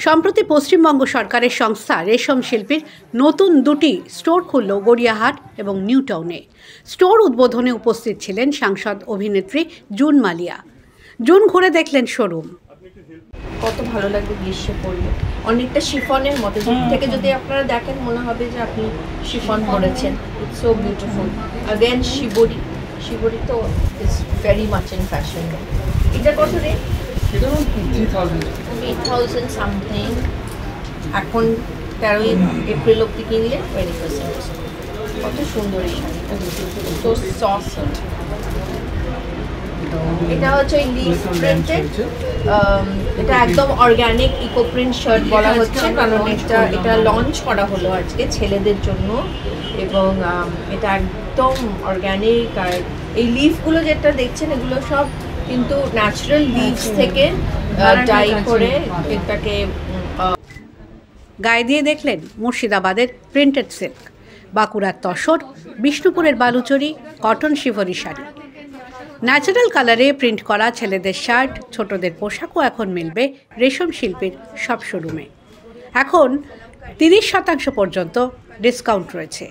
সম্প্রতি পশ্চিমবঙ্গ সরকারের সংস্থা রেশম শিল্পীর নতুন দুটি স্টোর খুলল গড়িয়াহাট এবং নিউ টাউনে। স্টোর উদ্বোধনে উপস্থিত ছিলেন সাংসদ অভিনেত্রী জুন মালিয়া। জুন ঘুরে দেখলেন শোরুম। কত ভালো লাগবে গ্রীষ্মে পরলে, অনেকটা শিফনের মতো। দূর থেকে যদি আপনারা দেখেন মনে হবে যে আপনি শিফন পরেছেন। It's so beautiful. अगेन শিবরি তো is very much in fashion. এটা কত রে? 8,000 সামথিং। এখন 13 এপ্রিল অব্দি কিনলে 20%। কত সুন্দর এই শাড়িটা, তো সফট। এটা হচ্ছে লিফ প্রিন্টেড, এটা একদম অর্গানিক ইকো প্রিন্ট শার্ট বলা হচ্ছে, কারণ এটা লঞ্চ করা হলো আজকে ছেলেদের জন্য, এবং এটা একদম অর্গানিক। আর এই লিফগুলো যেটা দেখছেন এগুলো সব কিন্তু ন্যাচারাল লিভস থেকে ডাই করে এটাকে গায়ে দিয়ে দেখলেন মুর্শিদাবাদের প্রিন্টেড সিল্ক, বাঁকুড়ার তসর, বিষ্ণুপুরের বালুচরি, কটন শিভরি শাড়ি। ন্যাচারাল কালারে প্রিন্ট করা ছেলেদের শার্ট, ছোটদের পোশাকও এখন মিলবে রেশম শিল্পীর সব শোরুমে। এখন 30% পর্যন্ত ডিসকাউন্ট রয়েছে।